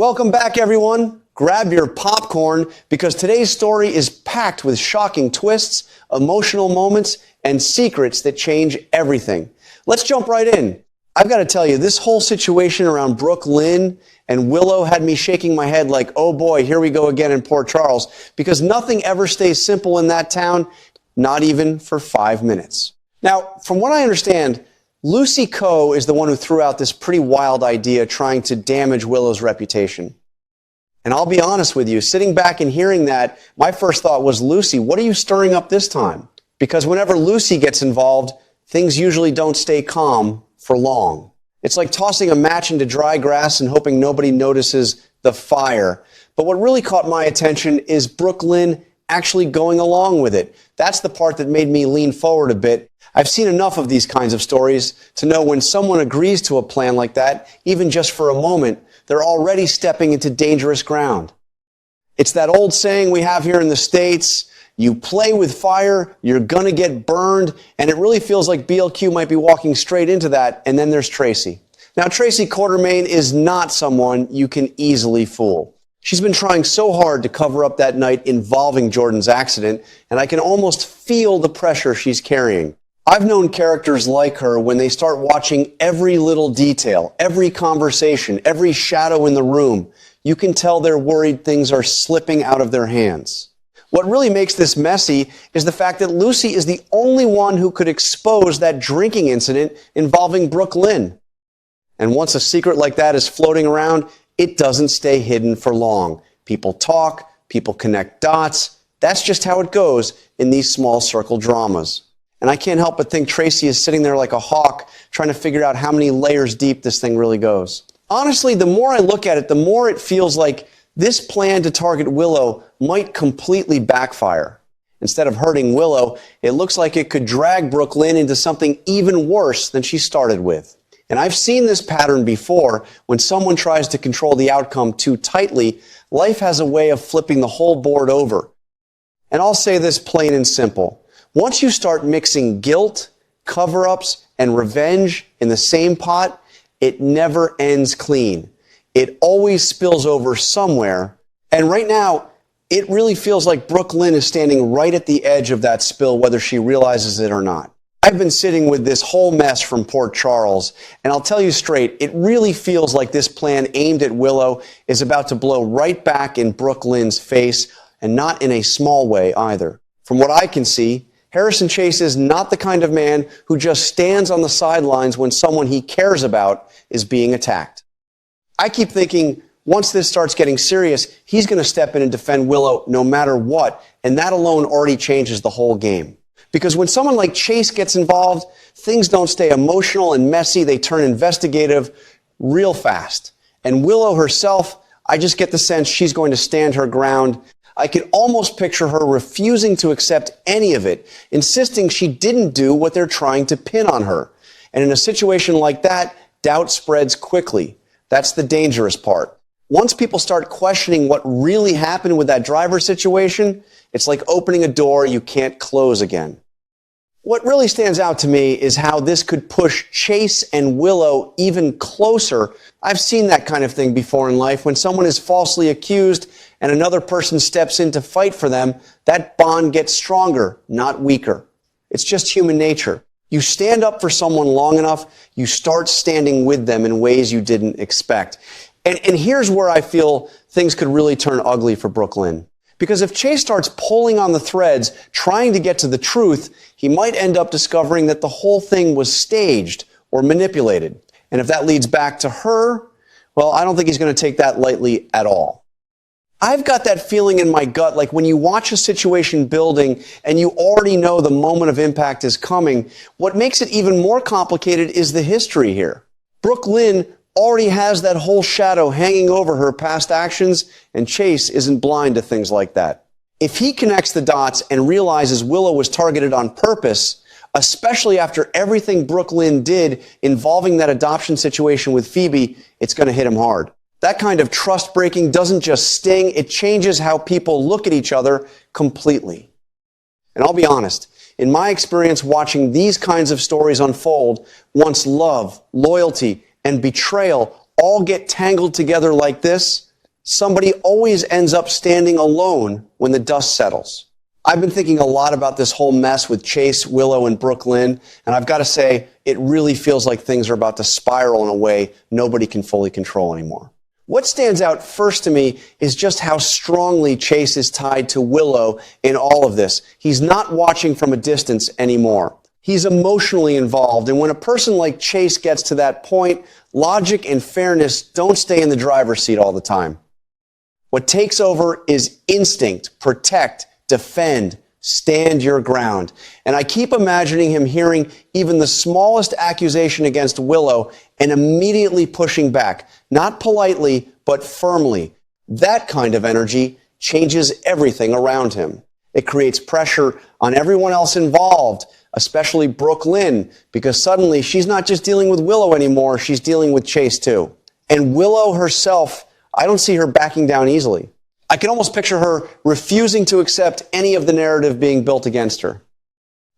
Welcome back, everyone. Grab your popcorn because today's story is packed with shocking twists, emotional moments, and secrets that change everything. Let's jump right in. I've got to tell you, this whole situation around Brook Lynn and Willow had me shaking my head like, oh boy, here we go again in Port Charles, because nothing ever stays simple in that town, not even for 5 minutes. Now, from what I understand, Lucy Coe is the one who threw out this pretty wild idea trying to damage Willow's reputation. And I'll be honest with you, sitting back and hearing that, my first thought was, Lucy, what are you stirring up this time? Because whenever Lucy gets involved, things usually don't stay calm for long. It's like tossing a match into dry grass and hoping nobody notices the fire. But what really caught my attention is Brook Lynn actually going along with it. That's the part that made me lean forward a bit. I've seen enough of these kinds of stories to know when someone agrees to a plan like that, even just for a moment, they're already stepping into dangerous ground. It's that old saying we have here in the States, you play with fire, you're gonna get burned, and it really feels like BLQ might be walking straight into that, and then there's Tracy. Now, Tracy Quartermain is not someone you can easily fool. She's been trying so hard to cover up that night involving Jordan's accident, and I can almost feel the pressure she's carrying. I've known characters like her when they start watching every little detail, every conversation, every shadow in the room. You can tell they're worried things are slipping out of their hands. What really makes this messy is the fact that Lucy is the only one who could expose that drinking incident involving Brook Lynn. And once a secret like that is floating around, it doesn't stay hidden for long. People talk, people connect dots. That's just how it goes in these small circle dramas. And I can't help but think Tracy is sitting there like a hawk trying to figure out how many layers deep this thing really goes. Honestly, the more I look at it, the more it feels like this plan to target Willow might completely backfire. Instead of hurting Willow, it looks like it could drag Brook Lynn into something even worse than she started with. And I've seen this pattern before. When someone tries to control the outcome too tightly, life has a way of flipping the whole board over. And I'll say this plain and simple. Once you start mixing guilt, cover-ups, and revenge in the same pot, it never ends clean. It always spills over somewhere. And right now, it really feels like Brook Lynn is standing right at the edge of that spill, whether she realizes it or not. I've been sitting with this whole mess from Port Charles, and I'll tell you straight, it really feels like this plan aimed at Willow is about to blow right back in Brook Lynn's face, and not in a small way either. From what I can see, Harrison Chase is not the kind of man who just stands on the sidelines when someone he cares about is being attacked. I keep thinking once this starts getting serious, he's going to step in and defend Willow no matter what, and that alone already changes the whole game. Because when someone like Chase gets involved, things don't stay emotional and messy, they turn investigative real fast. And Willow herself, I just get the sense she's going to stand her ground. I can almost picture her refusing to accept any of it, insisting she didn't do what they're trying to pin on her. And in a situation like that, doubt spreads quickly. That's the dangerous part. Once people start questioning what really happened with that driver situation, it's like opening a door you can't close again. What really stands out to me is how this could push Chase and Willow even closer. I've seen that kind of thing before in life. When someone is falsely accused and another person steps in to fight for them, that bond gets stronger, not weaker. It's just human nature. You stand up for someone long enough, you start standing with them in ways you didn't expect. And here's where I feel things could really turn ugly for Brook Lynn. Because if Chase starts pulling on the threads, trying to get to the truth, he might end up discovering that the whole thing was staged or manipulated. And if that leads back to her, well, I don't think he's going to take that lightly at all. I've got that feeling in my gut, like when you watch a situation building and you already know the moment of impact is coming, what makes it even more complicated is the history here. Brook Lynn already has that whole shadow hanging over her past actions, and Chase isn't blind to things like that. If he connects the dots and realizes Willow was targeted on purpose, especially after everything Brook Lynn did involving that adoption situation with Phoebe, it's going to hit him hard. That kind of trust breaking doesn't just sting, it changes how people look at each other completely. And I'll be honest, in my experience watching these kinds of stories unfold, once love, loyalty, and betrayal all get tangled together like this, somebody always ends up standing alone when the dust settles. I've been thinking a lot about this whole mess with Chase, Willow, and Brook, and I've got to say, it really feels like things are about to spiral in a way nobody can fully control anymore. What stands out first to me is just how strongly Chase is tied to Willow in all of this. He's not watching from a distance anymore. He's emotionally involved, and when a person like Chase gets to that point, logic and fairness don't stay in the driver's seat all the time. What takes over is instinct, protect, defend, stand your ground. And I keep imagining him hearing even the smallest accusation against Willow and immediately pushing back, not politely, but firmly. That kind of energy changes everything around him. It creates pressure on everyone else involved, especially Brook, because suddenly she's not just dealing with Willow anymore, she's dealing with Chase too. And Willow herself, I don't see her backing down easily. I can almost picture her refusing to accept any of the narrative being built against her.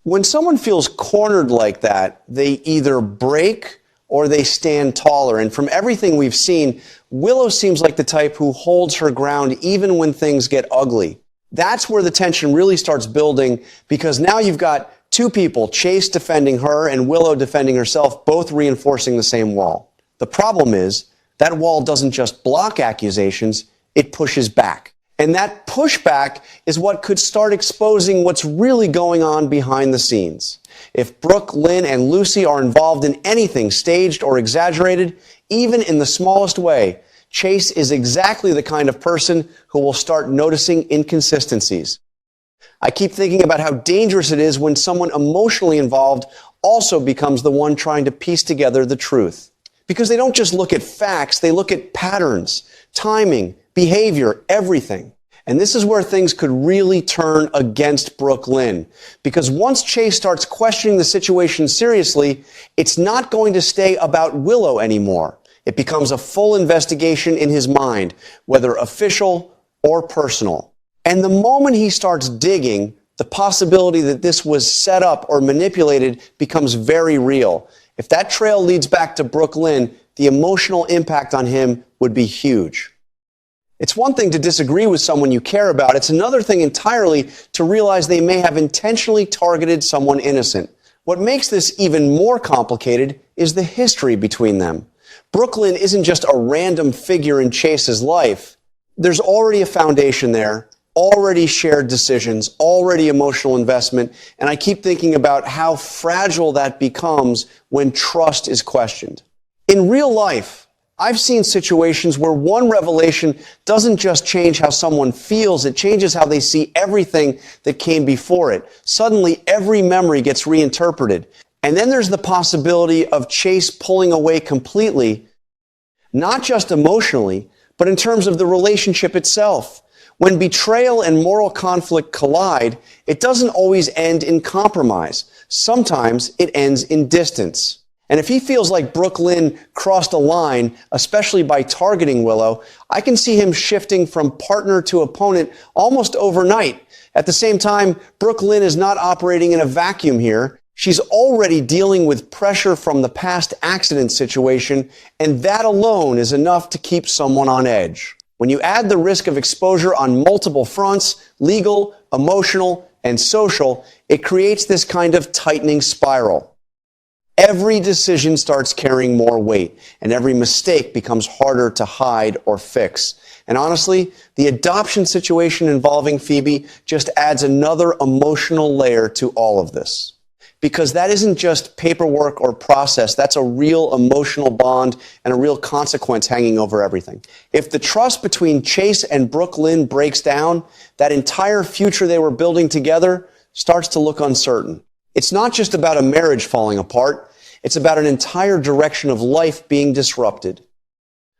When someone feels cornered like that, they either break or they stand taller. And from everything we've seen, Willow seems like the type who holds her ground even when things get ugly. That's where the tension really starts building, because now you've got two people, Chase defending her and Willow defending herself, both reinforcing the same wall. The problem is that wall doesn't just block accusations, it pushes back. And that pushback is what could start exposing what's really going on behind the scenes. If Brook, and Lucy are involved in anything staged or exaggerated, even in the smallest way, Chase is exactly the kind of person who will start noticing inconsistencies. I keep thinking about how dangerous it is when someone emotionally involved also becomes the one trying to piece together the truth. Because they don't just look at facts, they look at patterns, timing, behavior, everything. And this is where things could really turn against Brook, because once Chase starts questioning the situation seriously, it's not going to stay about Willow anymore. It becomes a full investigation in his mind, whether official or personal. And the moment he starts digging, the possibility that this was set up or manipulated becomes very real. If that trail leads back to Brook, the emotional impact on him would be huge. It's one thing to disagree with someone you care about. It's another thing entirely to realize they may have intentionally targeted someone innocent. What makes this even more complicated is the history between them. Brook isn't just a random figure in Chase's life. There's already a foundation there, already shared decisions, already emotional investment, and I keep thinking about how fragile that becomes when trust is questioned. In real life, I've seen situations where one revelation doesn't just change how someone feels, it changes how they see everything that came before it. Suddenly, every memory gets reinterpreted. And then there's the possibility of Chase pulling away completely, not just emotionally, but in terms of the relationship itself. When betrayal and moral conflict collide, it doesn't always end in compromise. Sometimes it ends in distance. And if he feels like Brook crossed a line, especially by targeting Willow, I can see him shifting from partner to opponent almost overnight. At the same time, Brook is not operating in a vacuum here. She's already dealing with pressure from the past accident situation, and that alone is enough to keep someone on edge. When you add the risk of exposure on multiple fronts, legal, emotional, and social, it creates this kind of tightening spiral. Every decision starts carrying more weight, and every mistake becomes harder to hide or fix. And honestly, the adoption situation involving Phoebe just adds another emotional layer to all of this. Because that isn't just paperwork or process, that's a real emotional bond and a real consequence hanging over everything. If the trust between Chase and Brook breaks down, that entire future they were building together starts to look uncertain. It's not just about a marriage falling apart. It's about an entire direction of life being disrupted.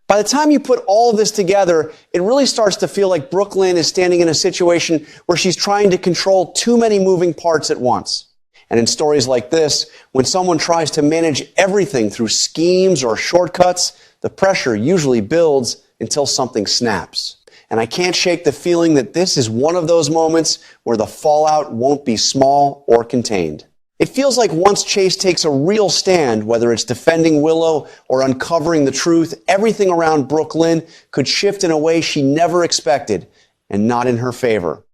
By the time you put all of this together, it really starts to feel like Brook is standing in a situation where she's trying to control too many moving parts at once. And in stories like this, when someone tries to manage everything through schemes or shortcuts, the pressure usually builds until something snaps. And I can't shake the feeling that this is one of those moments where the fallout won't be small or contained. It feels like once Chase takes a real stand, whether it's defending Willow or uncovering the truth, everything around Brook could shift in a way she never expected, and not in her favor.